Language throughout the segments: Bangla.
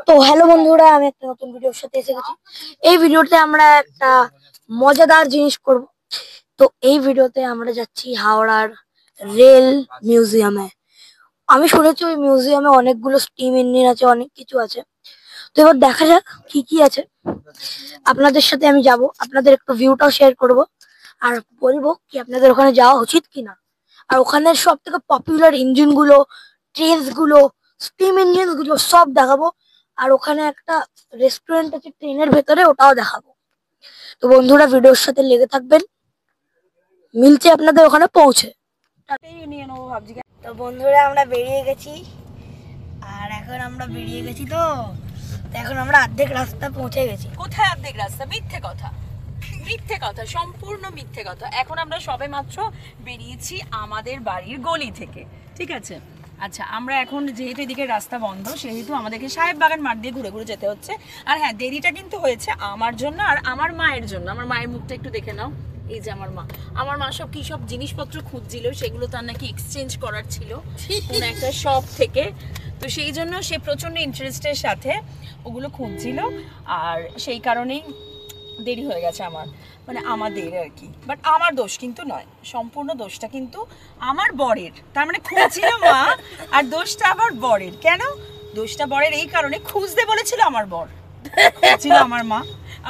তো হ্যালো বন্ধুরা, আমি একটা নতুন ভিডিওর সাথে এসে গেছি। এই ভিডিওতে আমরা একটা মজাদার জিনিস করব। তো এই ভিডিওতে আমরা যাচ্ছি হাওড়ার রেল মিউজিয়ামে। আমি শুনেছি ওই মিউজিয়ামে অনেকগুলো স্টিম ইঞ্জিন আছে, অনেক কিছু আছে। তো এবার দেখা যাক কি কি আছে। আপনাদের সাথে আমি যাব, আপনাদের একটু ভিউটাও শেয়ার করব, আর বলবো কি আপনাদের ওখানে যাওয়া উচিত কিনা। আর ওখানে সব থেকে পপুলার ইঞ্জিন গুলো, ট্রেন গুলো, স্টিম ইঞ্জিন গুলো সব দেখাবো। আর ওখানে একটা রেস্টুরেন্ট আছে ট্রেনের ভেতরে, ওটাও দেখাবো। তো বন্ধুরা ভিডিওর সাথে লেগে থাকবেন, মিলছে আপনাদের ওখানে পৌঁছে। তো বন্ধুরা আমরা বেরিয়ে গেছি, আর এখন আমরা বেরিয়ে গেছি। তো এখন আমরা অর্ধেক রাস্তা পৌঁছে গেছি। কোথায় অর্ধেক রাস্তা? মিথ্যে কথা, মিথ্যে কথা, সম্পূর্ণ মিথ্যে কথা। এখন আমরা সবে মাত্র বেরিয়েছি আমাদের বাড়ির গলি থেকে, ঠিক আছে? আচ্ছা, আমরা এখন যেহেতু এদিকে রাস্তা বন্ধ, সেহেতু আমাদেরকে সাহেব বাগান মাঠ দিয়ে ঘুরে ঘুরে যেতে হচ্ছে। আর হ্যাঁ, দেরিটা কিন্তু হয়েছে আমার জন্য আর আমার মায়ের জন্য। আমার মায়ের মুখটা একটু দেখে নাও। এই যে আমার মা সব কি সব জিনিসপত্র খুঁজছিল, সেগুলো তার নাকি এক্সচেঞ্জ করার ছিল কোন একটা শপ থেকে। তো সেই জন্য সে প্রচন্ড ইন্টারেস্টের সাথে ওগুলো খুঁজছিল, আর সেই কারণেই দেরি হয়ে গেছে আমার, মানে আমাদের আর কি। বাট আমার দোষ কিন্তু নয়, সম্পূর্ণ দোষটা কিন্তু আমার বরের। তার মানে খুঁজছিল মা, আর দোষটা আবার বরের। কেন দোষটা বরের? এই কারণে খুঁজতে বলেছিল আমার বর, ছিল আমার মা।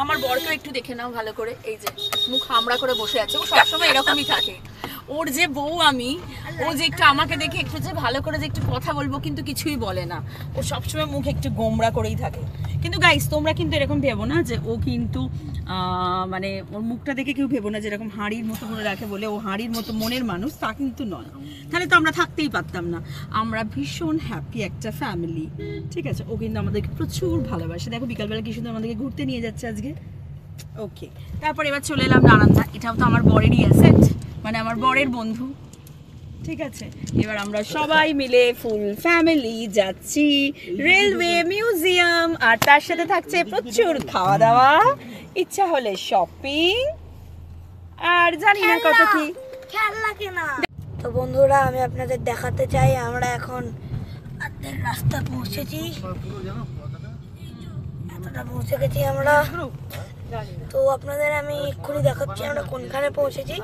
আমার বরকেও একটু দেখে নাও ভালো করে। এই যে মুখ হামড়া করে বসে আছে, ও সবসময় এরকমই থাকে। ওর যে বউ আমি, ও যে একটু আমাকে দেখে একটু যে ভালো করে যে একটু কথা বলবো, কিন্তু কিছুই বলে না। ও সবসময় মুখ একটু গোমড়া করেই থাকে। কিন্তু গাইস, তোমরা কিন্তু এরকম ভেবো না যে ও কিন্তু মানে ওর মুখটা দেখে কেউ ভেবো না যেরকম হাঁড়ির মতো করে রাখে বলে ও হাঁড়ির মতো মনের মানুষ, তা কিন্তু নয়। তাহলে তো আমরা থাকতেই পারতাম না। আমরা ভীষণ হ্যাপি একটা ফ্যামিলি, ঠিক আছে? ও কিন্তু আমাদেরকে প্রচুর ভালোবাসে। দেখো বিকালবেলা কি সুন্দর আমাদেরকে ঘুরতে নিয়ে যাচ্ছে আজকে। ওকে, তারপর এবার চলে এলাম নারান্দা। এটাও তো আমার বরেরই অ্যাসেট, মানে আমার বরের বন্ধু, ঠিক আছে? এবার আমরা সবাই মিলে ফুল ফ্যামিলি যাচ্ছি রেলওয়ে মিউজিয়াম, আর তার সাথে থাকছে প্রচুর খাওয়া দাওয়া, ইচ্ছা হলে শপিং, আর জানি না কত কি। খেলনা কেনা। তো বন্ধুরা আমি আপনাদের দেখাতে চাই, আমরা এখন অর্ধেক রাস্তা পৌঁছেছি, এতটা পৌঁছে গেছি আমরা। তো আপনাদের আমি এক্ষুনি দেখাচ্ছি আমরা কোনখানে পৌঁছেছি,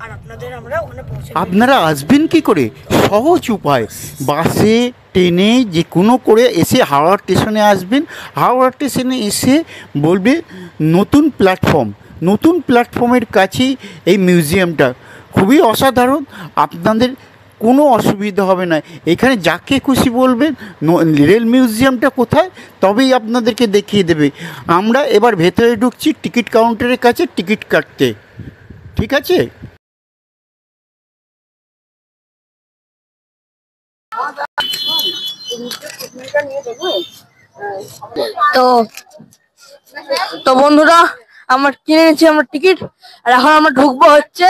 আর আপনাদের আমরা ওখানে পৌঁছে। আপনারা আসবেন কি করে? সহজ উপায়, বাসে ট্রেনে যে কোনো করে এসে হাওড়া স্টেশনে আসবেন। হাওড়া স্টেশনে এসে বলবে নতুন প্ল্যাটফর্ম। নতুন প্ল্যাটফর্মের কাছেই এই মিউজিয়ামটা, খুবই অসাধারণ। আপনাদের কোনো অসুবিধা হবে না। এখানে যাকে খুশি বলবেন রেল মিউজিয়ামটা কোথায়, তবেই আপনাদেরকে দেখিয়ে দেবে। আমরা এবার ভেতরে ঢুকছি টিকিট কাউন্টারের কাছে টিকিট কাটতে, ঠিক আছে? তো তো বন্ধুরা আমার কিনে নিয়েছি আমার টিকিট, আর এখন আমরা ঢুকবো হচ্ছে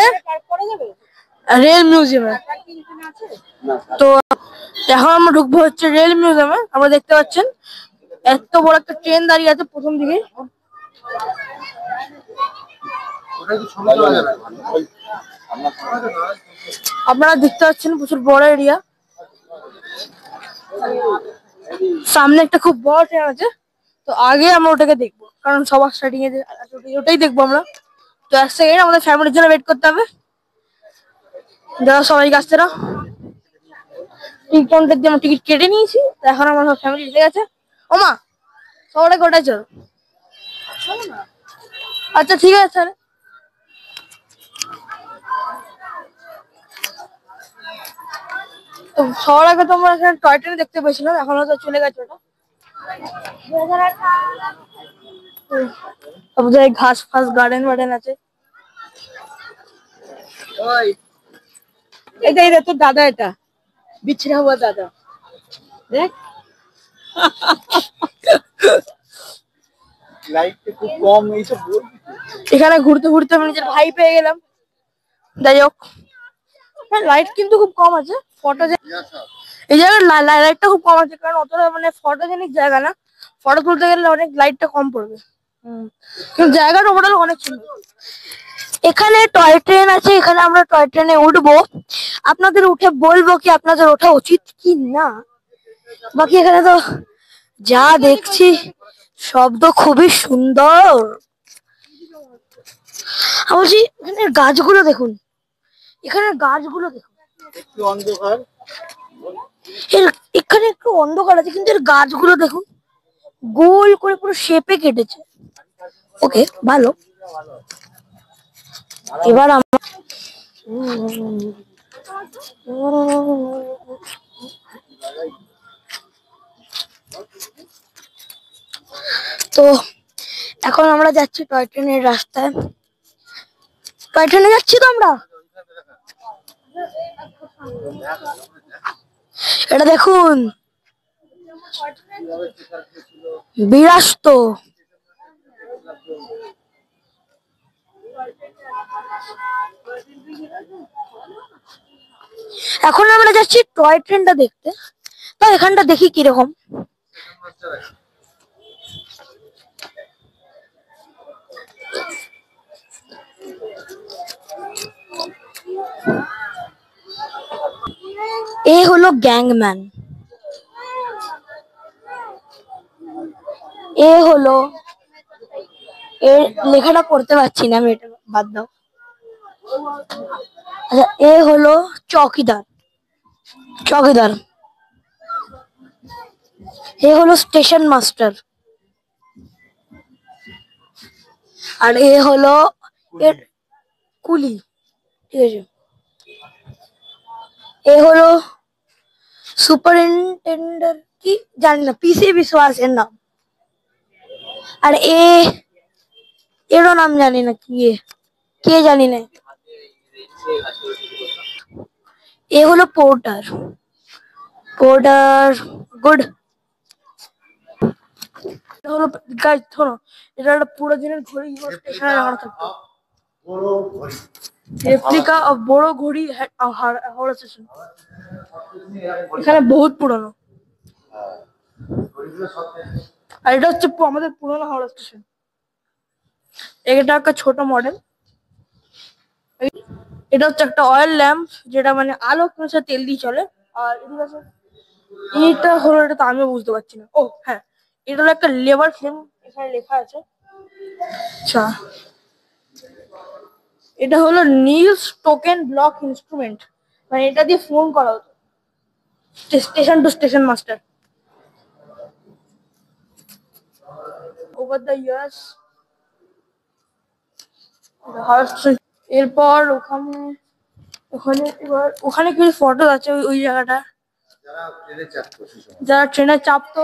রেল মিউজিয়ামে। তো এখন আমরা ঢুকবো হচ্ছে রেল মিউজিয়ামে। আমরা দেখতে পাচ্ছেন এত বড় একটা ট্রেন দাঁড়িয়ে আছে প্রথম দিকে। আপনারা দেখতে পাচ্ছেন প্রচুর বড় এরিয়া। সামনে একটা খুব বড় ট্রেন আছে। তো আগে আমরা ওটাকে দেখবো, কারণ সবার স্টার্টিং এ ওটাই দেখবো আমরা। তো এক সেকেন্ড আমাদের ফ্যামিলির জন্য ওয়েট করতে হবে। যারা সবাইকে আসছে না, টিকিট কাউন্টার দিয়ে আমরা টিকিট কেটে নিয়েছি। এখন আমার সব ফ্যামিলি এসে গেছে। ও মা, সবাই কোটায় চল। আচ্ছা ঠিক আছে স্যার। তো সবার আগে তো আমরা এখানে টয় ট্রেন দেখতে পেয়েছিলাম, এখন হয়তো চলে গেছে ওটা। তারপরে ঘাস ফাস গার্ডেন ওয়ার্ডেন আছে। এটা এটা তো দাদা, এটা বিছড়া হুয়া দাদা, দেখ। এখানে ঘুরতে ঘুরতে আমি নিজের ভাই পেয়ে গেলাম। যাই হোক, লাইট কিন্তু খুব কম আছে। ফটো এই জায়গায় লাইটটা খুব কম আছে, কারণ অতটা মানে ফটোজেনিক জায়গা না। ফটো তুলতে গেলে অনেক লাইটটা কম পড়বে। কিন্তু জায়গাটা ওভারঅল অনেক সুন্দর। এখানে টয় ট্রেন আছে, এখানে আমরা টয় ট্রেনে উঠবো। আপনাদের উঠে বলবো কি আপনাদের ওঠা উচিত কি না। বাকি এখানে তো যা দেখছি শব্দ খুবই সুন্দর। আমি বলছি এখানে গাছগুলো দেখুন, এখানে গাছগুলো দেখুন, একটু অন্ধকার। এখানে একটু অন্ধকার আছে কিন্তু এর গাছগুলো দেখুন, গোল করে পুরো শেপে কেটেছে। ওকে, ভালো। এবার আমরা তো এখন আমরা যাচ্ছি টয় ট্রেনের রাস্তায়। টয় ট্রেনে যাচ্ছি তো আমরা। এটা দেখুন, বিরাস্ত। এখন আমরা যাচ্ছি টয় ট্রেনটা দেখতে। তো এখানটা দেখি কিরকম। এ হলো গ্যাংম্যান, এ হলো, এর লেখাটা পড়তে পারছি না আমি, এটা বাদ দাও। আচ্ছা, এ হলো চৌকিদার, চৌকিদার। এ হলো স্টেশন মাস্টার, আর এ হলো এর কুলি। ঠিক আছে, এ হলো সুপারিনটেন্ডেন্ট, কি জানি না, পিসি বিশ্বাস এর নাম। আর এরও নাম জানি না কি, কে জানি না। এ হলো পোর্টার, পোর্টার গুড। এটা হলো গাইজ, শোনো, এটা একটা পুরো দিনের ঘড়ি স্টেশনে লাগানো থাকতো। রেপ্লিকা অফ বড় ঘড়ি হাওড়া স্টেশন। এখানে বহুত পুরনো। আর এটা হচ্ছে আমাদের পুরনো হাওড়া স্টেশন। এটা একটা ছোট মডেল। এটা হচ্ছে একটা অয়েল ল্যাম্প, যেটা মানে আলো কিংবা তেল দিয়ে চলে। আর এদিকে আছে, এইটা হলো, এটা তো আমিও বুঝতে পারছি না। ও হ্যাঁ, এটা হলো একটা লেবার ফ্রেম, এখানে লেখা আছে। আচ্ছা, এটা হলো নিলস টোকেন ব্লক ইনস্ট্রুমেন্ট, মানে এটা দিয়ে ফোন করা হতো station two station master. Over the years, এরপর ওখানে, এবার ওখানে কিছু ফটো আছে, ওই জায়গাটা যারা ট্রেনে চাপতো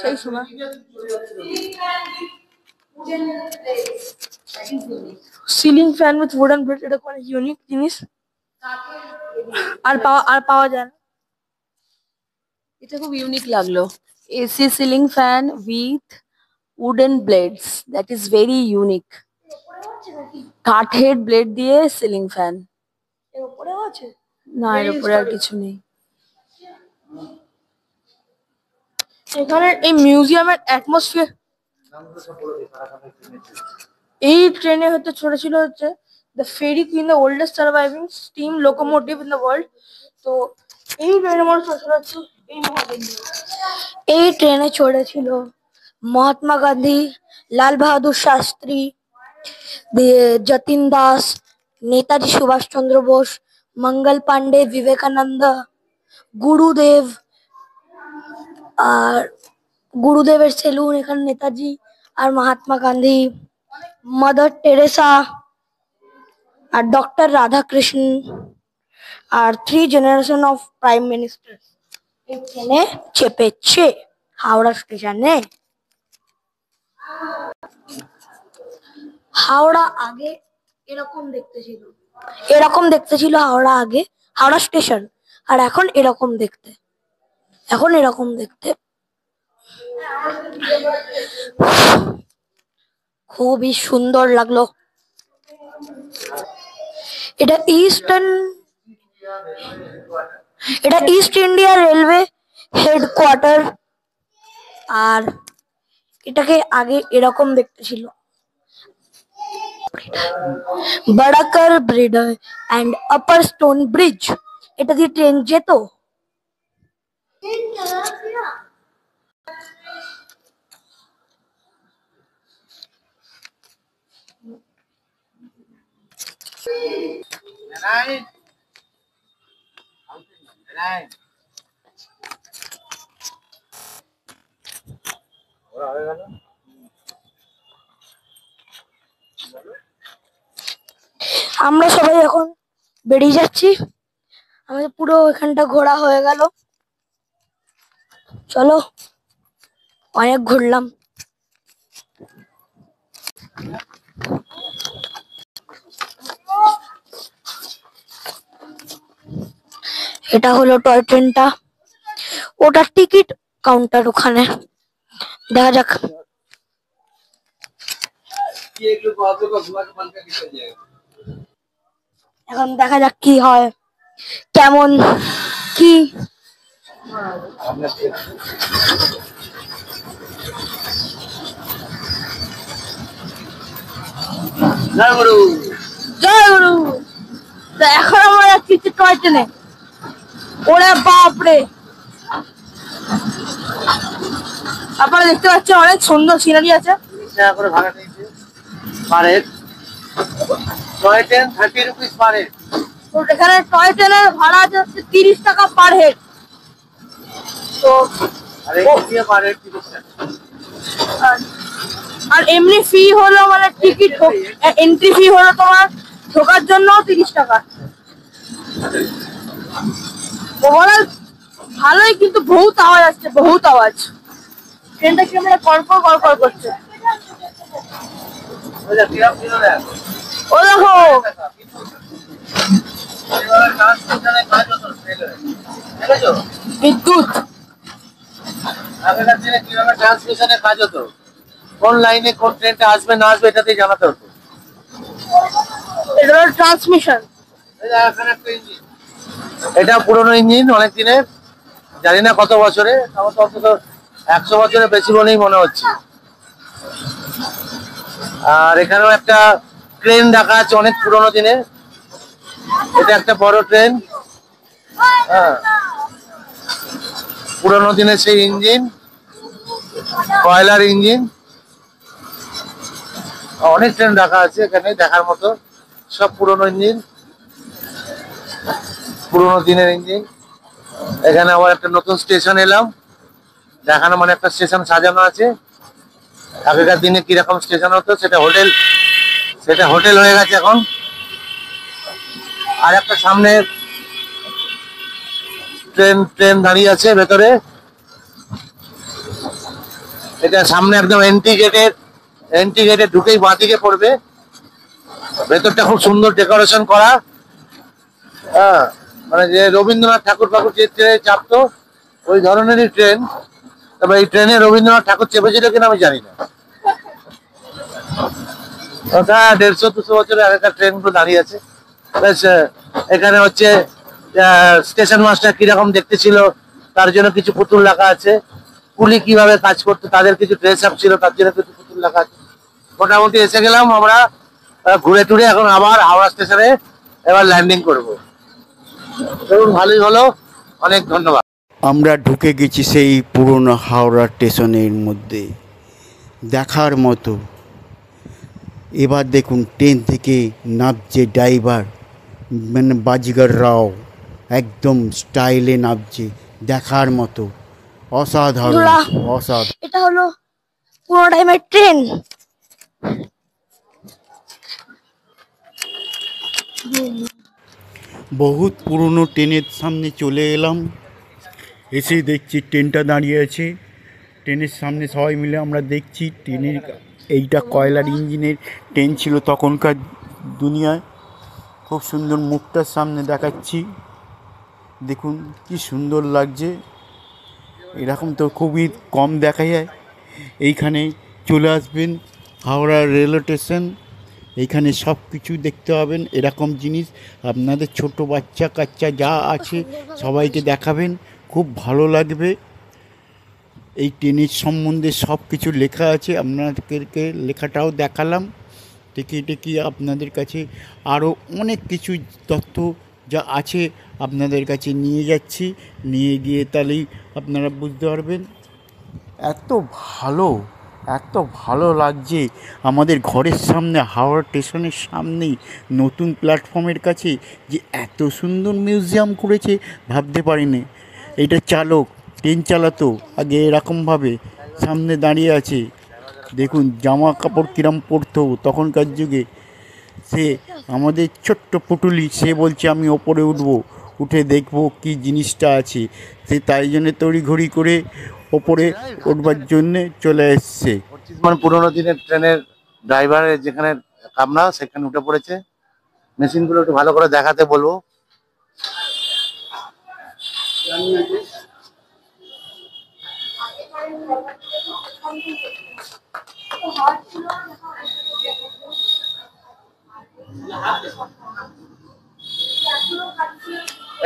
সেই সময়। Ceiling fan with wooden blade, এটা কোনো ইউনিক জিনিস, আর পাওয়া যায় না। এটা খুব ইউনিক লাগলো। AC ceiling fan with wooden blades, that is very unique. কাঠের ব্লেড দিয়ে সিলিং ফ্যান। এর উপরেও আছে। না, এর উপরে আর কিছু নেই। এখানে এই মিউজিয়ামের অ্যাটমসফিয়ার, এই ট্রেনে হচ্ছে ছিল হচ্ছে the Fairy Queen, the oldest surviving steam locomotive in the world. তো এই ট্রেনে আমার ছোট হচ্ছে এই ট্রেনে চড়েছিল মহাত্মা গান্ধী, লাল বাহাদুর শাস্ত্রী, যতীন দাস, নেতাজি সুভাষচন্দ্র বোস, মঙ্গল পান্ডে, বিবেকানন্দ, গুরুদেব। আর গুরুদেবের সেলুন, এখানে নেতাজি আর মহাত্মা গান্ধী, মাদার টেরেসা আর ডক্টর রাধাকৃষ্ণ, আর 3 জেনারেশন অফ প্রাইম মিনিস্টার এই ট্রেনে চেপেছে হাওড়া স্টেশনে। হাওড়া আগে এরকম দেখতে ছিল, এরকম দেখতে ছিল হাওড়া আগে, হাওড়া স্টেশন। আর এখন এরকম দেখতে, এখন এরকম দেখতে। খুবই সুন্দর লাগলো। এটা ইস্ট ইন্ডিয়া রেলওয়ে হেডকোয়ার্টার। আর এটাকে আগে এরকম দেখতে ছিল, Barakar bridge and upper stone bridge. এটা দিয়ে ট্রেন যেত। আমরা সবাই এখন বেরিয়ে যাচ্ছি। আমাদের পুরো এখানটা ঘোরা হয়ে গেল। চলো, অনেক ঘুরলাম। এটা হলো টয় ট্রেনটা, ওটার টিকিট কাউন্টার ওখানে। দেখা যাক। এখন দেখা যাক কি হয়, কেমন কি। জয় গুরু, জয় গুরু। তো এখন আমরা যাচ্ছি টয় ট্রেনে। ওরে বাপরে, আপনারা দেখতে পাচ্ছেন অনেক সুন্দর সিনারি আছে। করে ভাড়া নিয়েছে per head, toy train 30 rupees per head. তো এখানে টয় ট্রেনের ভাড়া আছে 30 টাকা পার হেড। তো আর এই দিয়ে পার হেড 30 টাকা। আর এমনি ফি হলো মানে টিকিট, এন্ট্রি ফি হলো তোমার ঢোকার জন্য 30 টাকা। ওভারঅল ভালোই, কিন্তু বহুত আওয়াজ আসছে, বহুত আওয়াজ। ট্রেনটা কি মানে কড়কড় কড়কড় করছে। ও দেখো, বিদ্যুৎ। আগেকার দিনে কিভাবে ট্রান্সমিশনে কাজ হতো, কোন লাইনে কোন ট্রেনটা আসবে না আসবে এটাতেই জানাতে হতো। এটা হলো ট্রান্সমিশন। এটা পুরনো ইঞ্জিন, অনেক দিনের, জানি না কত বছরে, আমার তো অন্তত 100 বছরের বেশি বলেই মনে হচ্ছে। আর এখানেও একটা ট্রেন রাখা আছে অনেক পুরনো দিনে। এটা একটা বড় ট্রেন, হ্যাঁ, পুরনো দিনের সেই ইঞ্জিন, কয়লার ইঞ্জিন। অনেক ট্রেন রাখা আছে এখানে দেখার মতো, সব পুরনো ইঞ্জিন, পুরনো দিনের ইঞ্জিন। এখানে আবার একটা নতুন স্টেশন এলাম, দেখানো মানে একটা স্টেশন সাজানো আছে। আগেকার দিনে কিরকম স্টেশন হতো সেটা হোটেল হয়ে গেছে এখন। আর একটা সামনে ট্রেন দাঁড়িয়ে আছে ভেতরে। এটা সামনে একদম এন্ট্রি গেটে ঢুকেই বাঁদিকে পড়বে। ভেতরটা খুব সুন্দর ডেকোরেশন করা, হ্যাঁ, মানে যে রবীন্দ্রনাথ ঠাকুর যে ট্রেনে চাপতো ওই ধরনেরই ট্রেন। তবে এই ট্রেনে রবীন্দ্রনাথ ঠাকুর চেপেছিল কিনা আমি জানি না। ওটা 150-200 বছরের আগেকার ট্রেনগুলো দাঁড়িয়ে আছে। বেশ, এখানে হচ্ছে স্টেশন মাস্টার কিরকম দেখতে ছিল তার জন্য কিছু পুতুল রাখা আছে। কুলি কিভাবে কাজ করতো তাদের কিছু ড্রেস আপ ছিল, তার জন্য কিছু পুতুল রাখা আছে। মোটামুটি এসে গেলাম আমরা ঘুরে টুরে। এখন আবার হাওড়া স্টেশনে এবার ল্যান্ডিং করবো। ধরুন, ভালোই হলো, অনেক ধন্যবাদ। আমরা ঢুকে গেছি সেই পুরনো হাওড়া স্টেশনের মধ্যে, দেখার মতো। এবার দেখুন ট্রেন থেকে নামছে ড্রাইভার, মানে বাজিগর রাও, একদম স্টাইলে নামছে, দেখার মতো, অসাধারণ অসাধারণ। এটা হলো পুরো টাইমের ট্রেন। বহুত পুরনো ট্রেনের সামনে চলে এলাম, এসে দেখছি ট্রেনটা দাঁড়িয়ে আছে। ট্রেনের সামনে সবাই মিলে আমরা দেখছি ট্রেনের, এইটা কয়লার ইঞ্জিনের ট্রেন ছিল তখনকার দুনিয়ায়। খুব সুন্দর মুখটার সামনে দেখাচ্ছি, দেখুন কি সুন্দর লাগছে। এরকম তো খুবই কম দেখা যায়। এইখানে চলে আসবেন, হাওড়া রেলওয়ে স্টেশন, এইখানে সব কিছু দেখতে পাবেন। এরকম জিনিস আপনাদের ছোট বাচ্চা কাচ্চা যা আছে সবাইকে দেখাবেন, খুব ভালো লাগবে। এই ট্রেনের সম্বন্ধে সব কিছু লেখা আছে, আপনাদেরকে লেখাটাও দেখালাম। টিকিটে কি আপনাদের কাছে আরও অনেক কিছু তথ্য যা আছে আপনাদের কাছে নিয়ে যাচ্ছি, নিয়ে গিয়ে তাহলেই আপনারা বুঝতে পারবেন। এত ভালো এত ভালো লাগছে আমাদের ঘরের সামনে হাওড়া স্টেশনের সামনেই নতুন প্ল্যাটফর্মের কাছে যে এত সুন্দর মিউজিয়াম করেছে ভাবতে পারিনি। এটা চালক ট্রেন চালাতো আগে এরকমভাবে সামনে দাঁড়িয়ে আছে। দেখুন জামা কাপড় কিরম পরতো তখনকার যুগে। সে আমাদের ছোট্ট পুটুলি, সে বলছে আমি ওপরে উঠবো, উঠে দেখবো কি জিনিসটা আছে। সে তাই জন্যে তড়িঘড়ি করে ওপরে উঠবার জন্যে চলে এসছে। 25 পুরোনো দিনের ট্রেনের ড্রাইভারের যেখানে কামরা সেখানে উঠে পড়েছে। মেশিনগুলো একটু ভালো করে দেখাতে বলবো।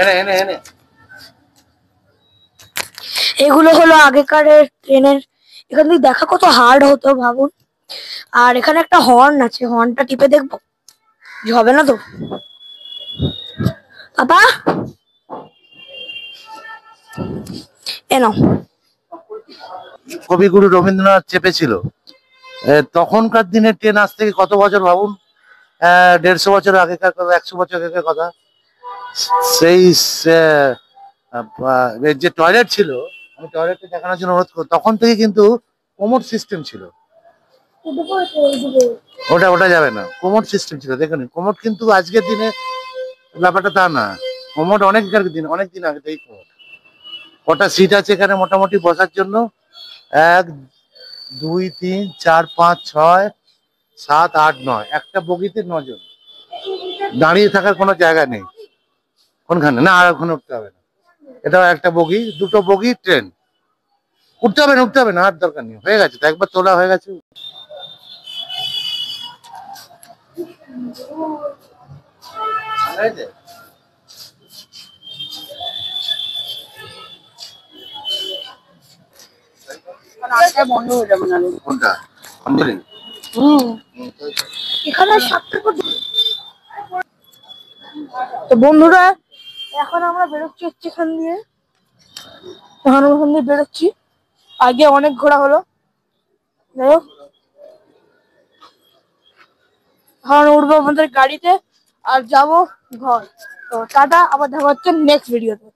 এনে এনে এনে এগুলো হলো আগেকারের ট্রেনের। এখান থেকে দেখা কত হার্ড হতো ভাবুন। আর এখানে একটা হর্ন আছে, হর্নটা টিপে দেখবো যে হবে না তো। পাপা এ নাও। কবিগুরু রবীন্দ্রনাথ চেপেছিল। তখনকার দিনের ট্রেন আজ থেকে কত বছর ভাবুন, 150 বছর আগেকার কথা, 100 বছর আগেকার কথা। সেই এর যে টয়লেট ছিল, আমি টয়লেটটা দেখানোর জন্য অনুরোধ করব। তখন থেকে কিন্তু কোমোড সিস্টেম ছিল। ওটা ওটা যাবে না, কোমোড সিস্টেম ছিল। দেখুন কোমোড কিন্তু আজকের দিনে ব্যাপারটা তা না। কোমোড অনেক দিন আগে থেকেই কোমোড। কটা সিট আছে এখানে মোটামুটি বসার জন্য? 1 2 3 4 5 6 7 8 9। একটা বগিতে 9 জন। দাঁড়িয়ে থাকার কোনো জায়গা নেই কোনখানে, না আর ওখানে উঠতে হবে না। এটাও একটা বগি, দুটো বগি ট্রেন। উঠতে হবে না, আর দরকার নেই, হয়ে গেছে তো, একবার তোলা হয়ে গেছে। ভালো হয়েছে? বন্ধ হয়ে যাবে না। কোনটা অঞ্জলি? এখানে 7টা তো বন্ধুরা, এখন আমরা বেরোচ্ছি হচ্ছে এখান দিয়ে। এখন আমরা এখান দিয়ে বেরোচ্ছি। আগে অনেক ঘোরা হলো, যাই হোক এখন উঠবো আমাদের গাড়িতে আর যাবো ঘর। তো টাটা, আবার দেখা হচ্ছে নেক্সট ভিডিওতে।